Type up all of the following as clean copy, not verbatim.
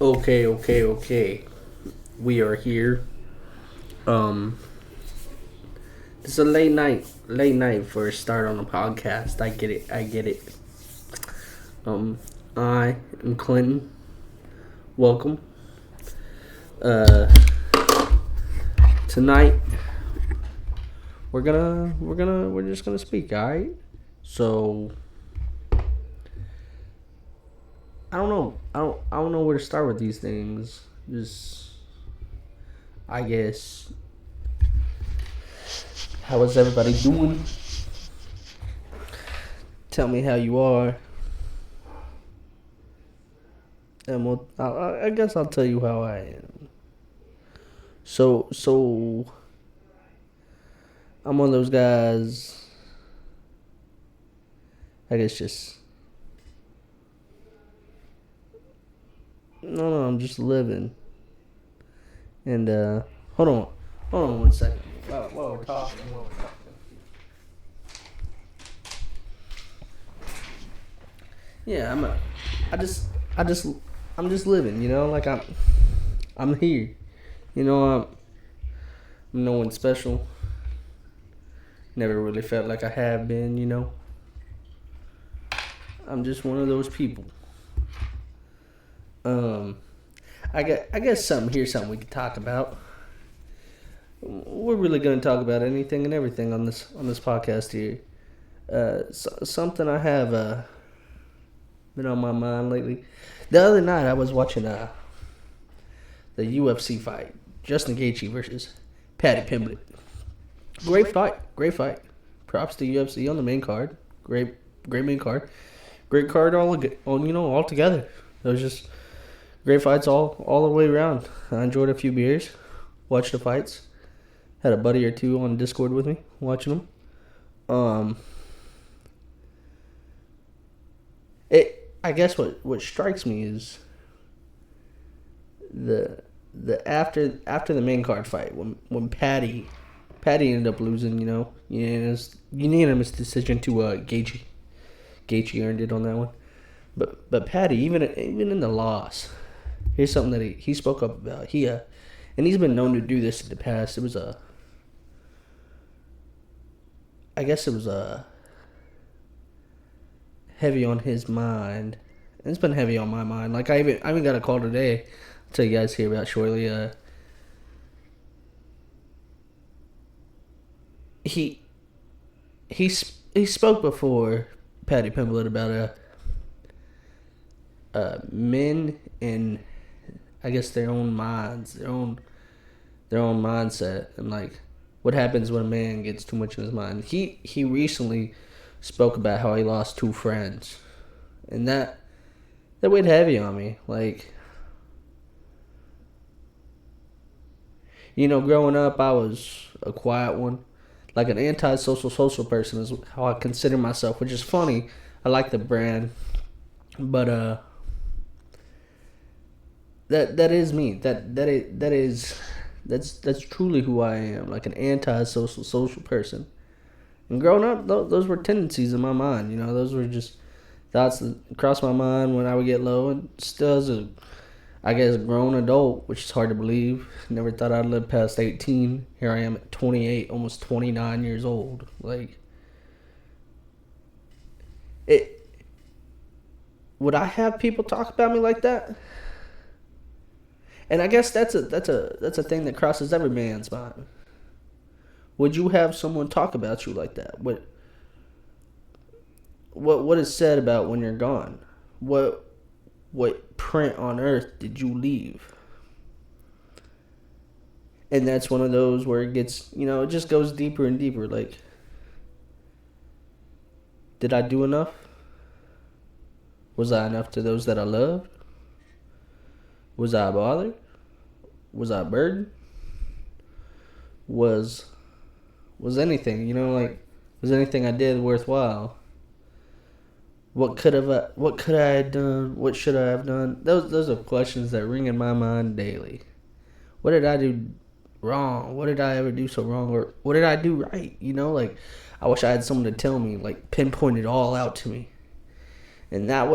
Okay. We are here. Um, it's a late night for a start on a podcast. I get it. Um, I am Clinton. Welcome. Uh, Tonight we're just gonna speak. All right. So I don't know. I don't know where to start with these things. Just I guess. How is everybody doing? Tell me how you are. And I guess I'll tell you how I am. So I'm one of those guys. I guess just no. I'm just living. And hold on 1 second. While we're talking. Yeah, I just, I just, I'm just living. You know, like I'm here. You know, I'm no one special. Never really felt like I have been. You know, I'm just one of those people. Um, I guess something we could talk about. We're really going to talk about anything and everything on this podcast here. Something I have been on my mind lately. The other night I was watching the UFC fight, Justin Gaethje versus Paddy Pimblett. Great fight. Props to UFC on the main card. Great main card. Great card all together. It was just great fights all the way around. I enjoyed a few beers, watched the fights. Had a buddy or two on Discord with me watching them. I guess what strikes me is the after the main card fight when Patty ended up losing, unanimous decision to Gaethje. Gaethje earned it on that one. But Patty, even in the loss, here's something that he spoke up about. And he's been known to do this in the past. It was I guess it was heavy on his mind. And it's been heavy on my mind. Like I even got a call today. I'll tell you guys here about shortly. He spoke before Paddy Pimblett about men and I guess their own minds, their own mindset, and like what happens when a man gets too much in his mind. He recently spoke about how he lost two friends, and that weighed heavy on me. Like, growing up, I was a quiet one, like an anti-social person is how I consider myself, which is funny. I like the brand, but that is me. That's truly who I am, like an anti-social person. And growing up, those were tendencies in my mind. Those were just thoughts that crossed my mind when I would get low. And still, as I guess, grown adult, which is hard to believe. Never thought I'd live past 18. Here I am at 28, almost 29 years old. Like, would I have people talk about me like that? And I guess that's a thing that crosses every man's mind. Would you have someone talk about you like that? What is said about when you're gone? What print on earth did you leave? And that's one of those where it gets, it just goes deeper and deeper. Like, did I do enough? Was I enough to those that I loved? Was I bothered? Was I burdened? Was anything, was anything I did worthwhile? What could I have done? What should I have done? Those are questions that ring in my mind daily. What did I do wrong? What did I ever do so wrong? Or what did I do right? I wish I had someone to tell me, like pinpoint it all out to me. And that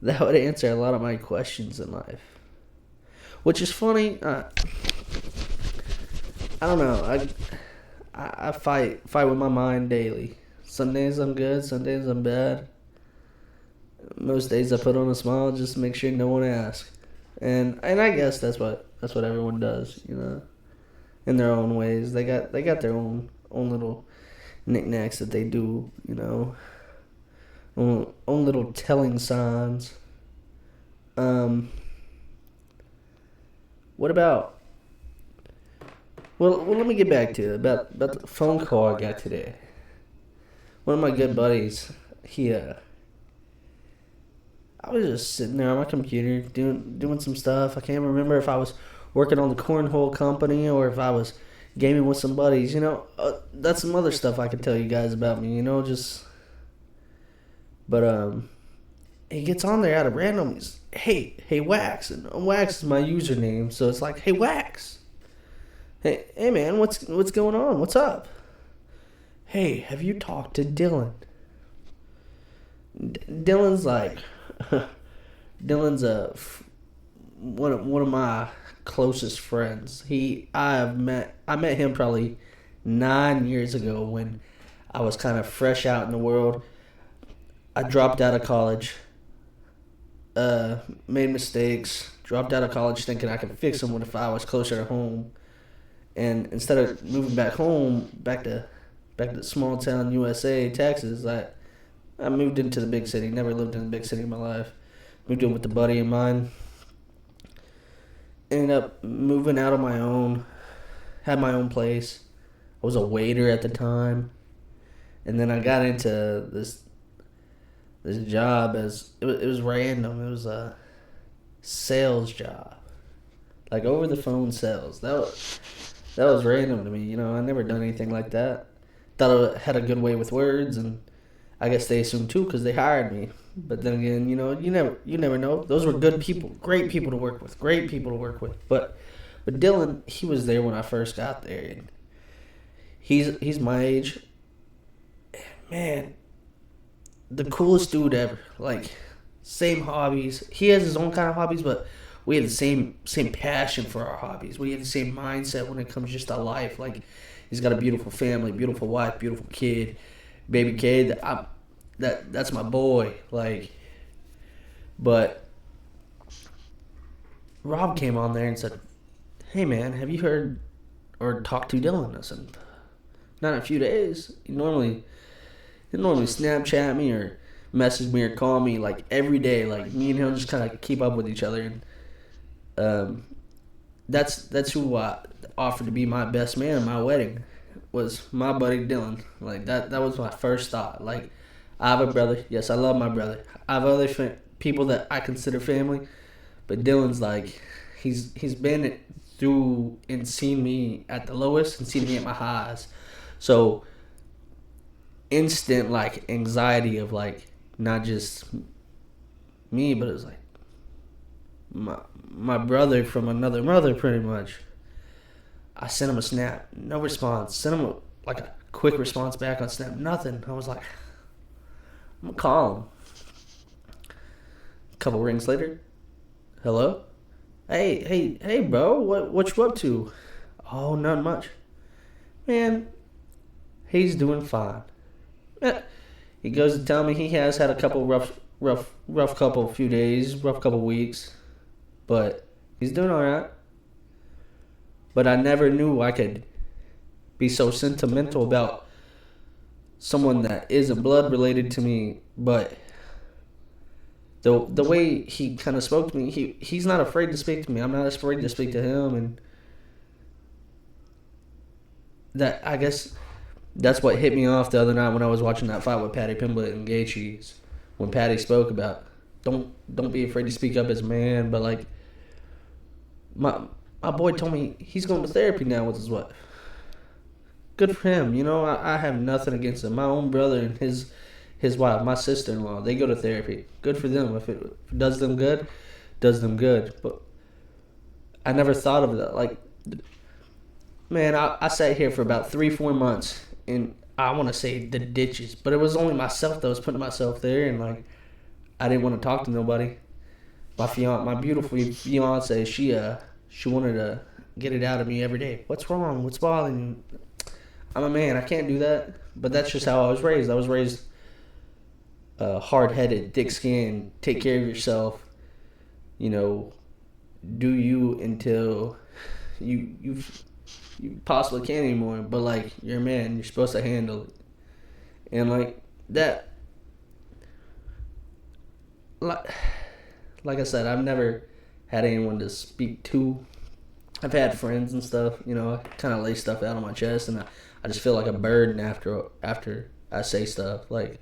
that would answer a lot of my questions in life. Which is funny. I don't know. I fight with my mind daily. Some days I'm good, some days I'm bad. Most days I put on a smile just to make sure no one asks. And I guess that's what everyone does, in their own ways. They got their own little knickknacks that they do, own little telling signs. What about? Well, let me get back to it about the phone call I got today. One of my good buddies, I was just sitting there on my computer doing some stuff. I can't remember if I was working on the cornhole company or if I was gaming with some buddies. That's some other stuff I could tell you guys about me. Just. But he gets on there out of random. He's, hey Wax, and Wax is my username, so it's like, hey Wax. Hey man, what's going on? What's up? Hey, have you talked to Dylan? Dylan's like. Dylan's one of my closest friends. I met him probably 9 years ago when I was kind of fresh out in the world. I dropped out of college, made mistakes, dropped out of college thinking I could fix them if I was closer to home. And instead of moving back home, back to small town USA, Texas, I moved into the big city. Never lived in a big city in my life. Moved in with a buddy of mine. Ended up moving out on my own. Had my own place. I was a waiter at the time. And then I got into this job as... It was random. It was a sales job. Like over the phone sales. That was random to me. I never done anything like that. Thought I had a good way with words, and I guess they assumed too because they hired me. But then again, you never know. Those were good people, great people to work with, But Dylan, he was there when I first got there, and he's my age. Man, the coolest dude ever. Like, same hobbies. He has his own kind of hobbies, but we had the same passion for our hobbies. We had the same mindset when it comes just to life. Like, he's got a beautiful family, beautiful wife, beautiful kid. Baby kid, that's my boy. Like, but Rob came on there and said, "Hey man, have you heard or talked to Dylan?" I said, "Not in a few days. He normally Snapchat me or message me or call me like every day. Like me and him just kind of keep up with each other." And that's who I offered to be my best man at my wedding. Was my buddy Dylan. Like that was my first thought. Like, I have a brother. Yes, I love my brother. I have other people that I consider family, but Dylan's like, he's been through and seen me at the lowest and seen me at my highs. So instant like anxiety of like not just me, but it was like my brother from another mother, pretty much. I sent him a snap, no response. Sent him a quick response back on Snap, nothing. I was like, I'm gonna call him. A couple rings later, hello? Hey, bro, what you up to? Oh, not much. Man, he's doing fine. He goes to tell me he has had a couple rough couple few days, rough couple weeks, but he's doing all right. But I never knew I could be so sentimental about someone that isn't blood related to me, but the way he kind of spoke to me, he's not afraid to speak to me. I'm not afraid to speak to him, and that, I guess, that's what hit me off the other night when I was watching that fight with Paddy Pimblett and Gaethje. When Paddy spoke about don't be afraid to speak up as a man, but like my boy told me he's going to therapy now with his wife. Good for him. I have nothing against him. My own brother and his wife, my sister-in-law, they go to therapy. Good for them. If it does them good, does them good. But I never thought of that. Like, man, I sat here for about 3-4 months, and I want to say the ditches, but it was only myself that was putting myself there, and like, I didn't want to talk to nobody. My beautiful fiance, she wanted to get it out of me every day. What's wrong? What's bothering you? I'm a man. I can't do that. But that's just how I was raised. I was raised hard-headed, thick-skinned, take care of yourself. You know, do you until you possibly can't anymore. But like, you're a man. You're supposed to handle it. And like that, like I said, I've never had anyone to speak to. I've had friends and stuff, you know, I kind of lay stuff out on my chest, and I just feel like a burden after I say stuff. Like,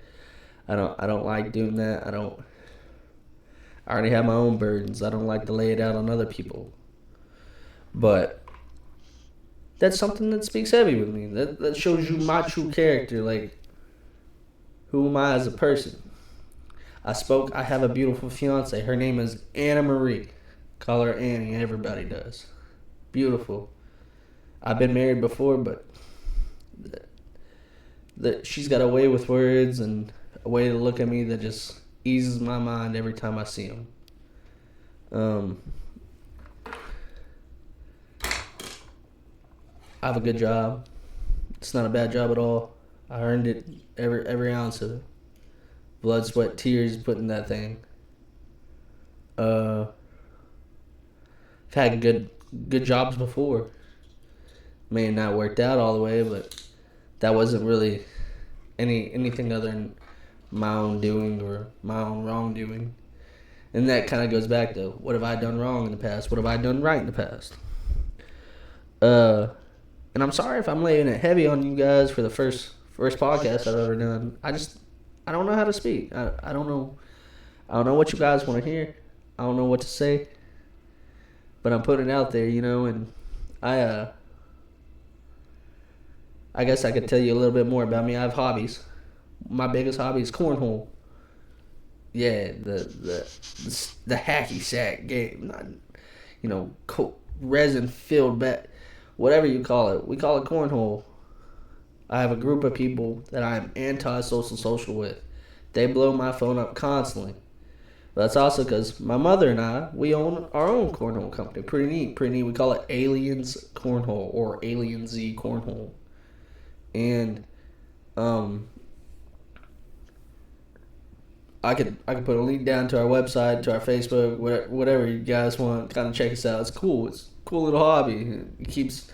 I don't like doing that. I already have my own burdens. I don't like to lay it out on other people. But that's something that speaks heavy with me. That shows you my true character. Like, who am I as a person? I have a beautiful fiance. Her name is Anna Marie. Call her Annie. Everybody does. Beautiful. I've been married before, but she's got a way with words and a way to look at me that just eases my mind every time I see him. I have a good job. It's not a bad job at all. I earned it, every ounce of it. Blood, sweat, tears, putting that thing. I've had good jobs before. May have not worked out all the way, but that wasn't really anything other than my own doing or my own wrongdoing. And that kind of goes back to, what have I done wrong in the past? What have I done right in the past? And I'm sorry if I'm laying it heavy on you guys for the first podcast I've ever done. I don't know how to speak. I don't know what you guys want to hear. I don't know what to say. But I'm putting it out there, you know, and I guess I could tell you a little bit more about me. I have hobbies. My biggest hobby is cornhole. Yeah, the hacky sack game, not, you know, resin filled bat, whatever you call it. We call it cornhole. I have a group of people that I am anti-social with. They blow my phone up constantly. But that's also because my mother and I, we own our own cornhole company. Pretty neat. We call it Aliens Cornhole or Alien Z Cornhole. And I could put a link down to our website, to our Facebook, whatever you guys want. Kind of check us out. It's cool. It's a cool little hobby. It keeps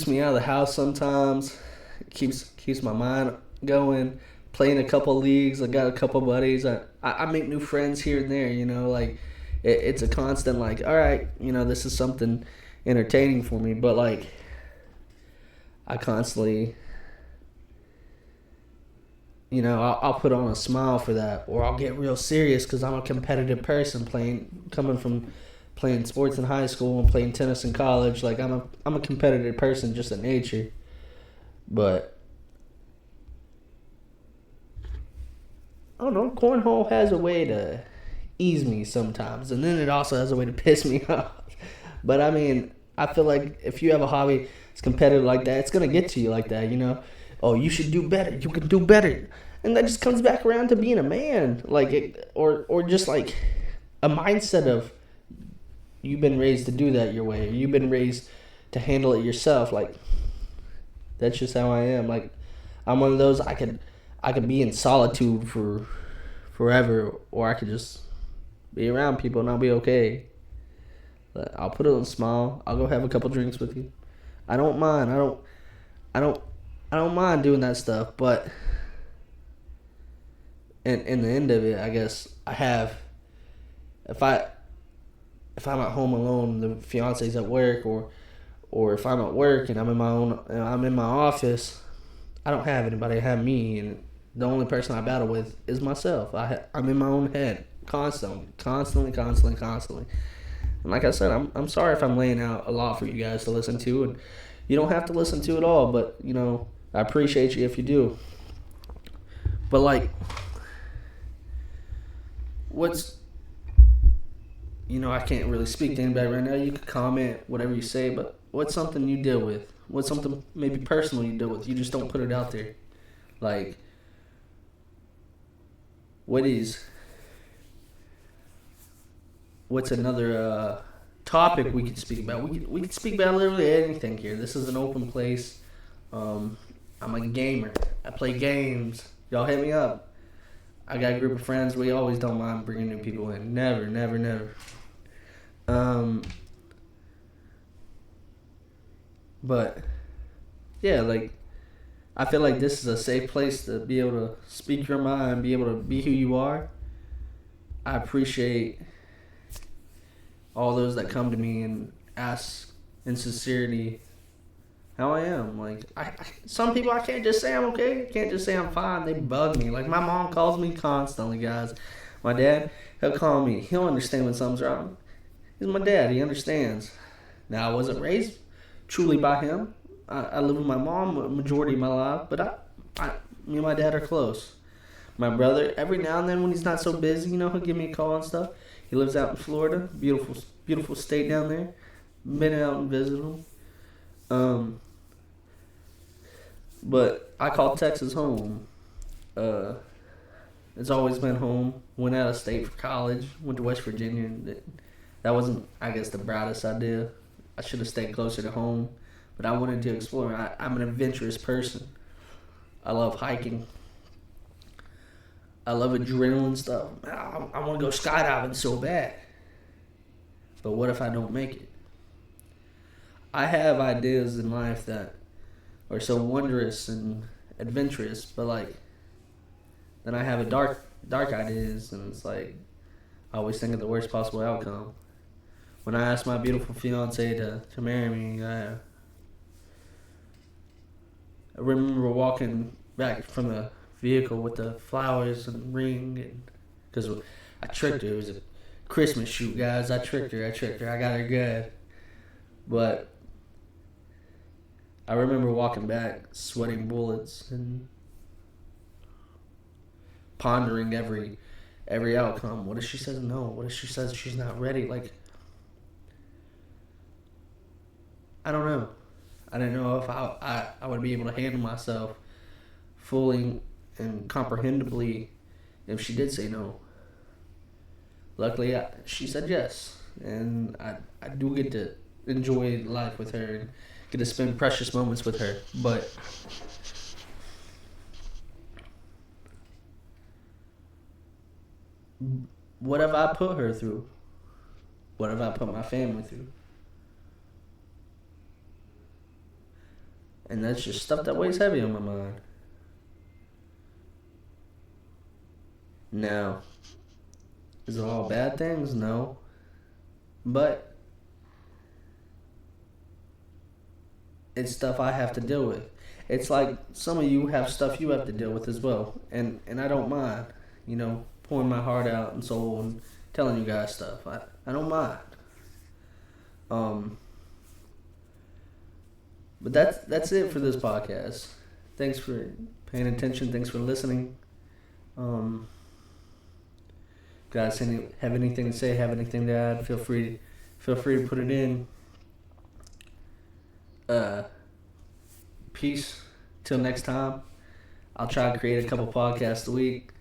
me out of the house sometimes. It keeps my mind going. Playing a couple leagues. I got a couple buddies. I make new friends here and there. You know, like it's a constant. Like, all right, you know, this is something entertaining for me. But like, I constantly, you know, I'll put on a smile for that, or I'll get real serious because I'm a competitive person. Coming from playing sports in high school and playing tennis in college, like I'm a competitive person just in nature. But I don't know, cornhole has a way to ease me sometimes, and then it also has a way to piss me off. But I mean, I feel like if you have a hobby that's competitive like that, it's gonna get to you like that, you know. Oh, you should do better. You can do better, and that just comes back around to being a man, like or just like a mindset of you've been raised to do that your way. You've been raised to handle it yourself. Like, that's just how I am. Like, I'm one of those. I could be in solitude for forever, or I could just be around people and I'll be okay. But I'll put on a smile. I'll go have a couple drinks with you. I don't mind. I don't mind doing that stuff. But in the end of it, I guess I have. If I'm at home alone, the fiance's at work, or if I'm at work and I'm in my office, I don't have anybody. I have me, and the only person I battle with is myself. I'm in my own head constantly. And like I said, I'm sorry if I'm laying out a lot for you guys to listen to, and you don't have to listen to it all, but you know, I appreciate you if you do. But like, I can't really speak to anybody right now. You can comment whatever you say, but what's something you deal with? What's something maybe personal you deal with? You just don't put it out there. Like, what is what's another topic we could speak about? We could speak about literally anything here. This is an open place. I'm a gamer. I play games. Y'all hit me up. I got a group of friends. We always don't mind bringing new people in. Never, never, never. But yeah, like I feel like this is a safe place to be able to speak your mind, be able to be who you are. I appreciate all those that come to me and ask in sincerity how I am. Like, some people I can't just say I'm okay. I can't just say I'm fine. They bug me. Like, my mom calls me constantly, guys. My dad, he'll call me. He'll understand when something's wrong. He's my dad. He understands. Now, I wasn't raised truly by him. I live with my mom a majority of my life, but me and my dad are close. My brother, every now and then when he's not so busy, he'll give me a call and stuff. He lives out in Florida. Beautiful, beautiful state down there. Been out and visited him. But I call Texas home. It's always been home. Went out of state for college. Went to West Virginia. That wasn't, I guess, the brightest idea. I should have stayed closer to home. But I wanted to explore. I'm an adventurous person. I love hiking. I love adrenaline stuff. I want to go skydiving so bad. But what if I don't make it? I have ideas in life that are so wondrous and adventurous, but then I have dark ideas, and it's like I always think of the worst possible outcome. When I asked my beautiful fiance to marry me, I remember walking back from the vehicle with the flowers and ring, because I tricked her. It was a Christmas shoot, guys. I tricked her. I got her good. But I remember walking back, sweating bullets, and pondering every outcome. What if she says no? What if she says she's not ready? I don't know. I didn't know if I would be able to handle myself fully and comprehendibly if she did say no. Luckily, she said yes, and I do get to enjoy life with her and get to spend precious moments with her. But what have I put her through? What have I put my family through? And that's just stuff that weighs heavy on my mind. Now, is it all bad things? No. But it's stuff I have to deal with. It's like some of you have stuff you have to deal with as well. And I don't mind, pouring my heart out and soul and telling you guys stuff. I don't mind. But that's it for this podcast. Thanks for paying attention. Thanks for listening. Guys, have anything to say? Have anything to add? Feel free to put it in. Peace. Till next time. I'll try to create a couple podcasts a week.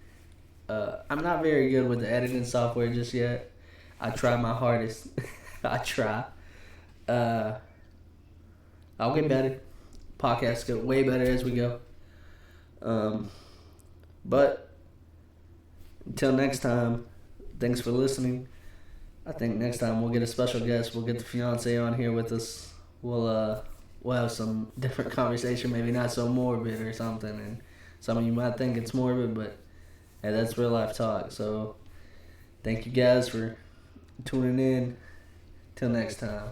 I'm not very good with the editing software just yet. I try my hardest. I try. I'll get better. Podcasts get way better as we go. But until next time, thanks for listening. I think next time we'll get a special guest. We'll get the fiance on here with us. We'll have some different conversation, maybe not so morbid or something. And some of you might think it's morbid, but hey, that's real life talk. So thank you guys for tuning in. Till next time.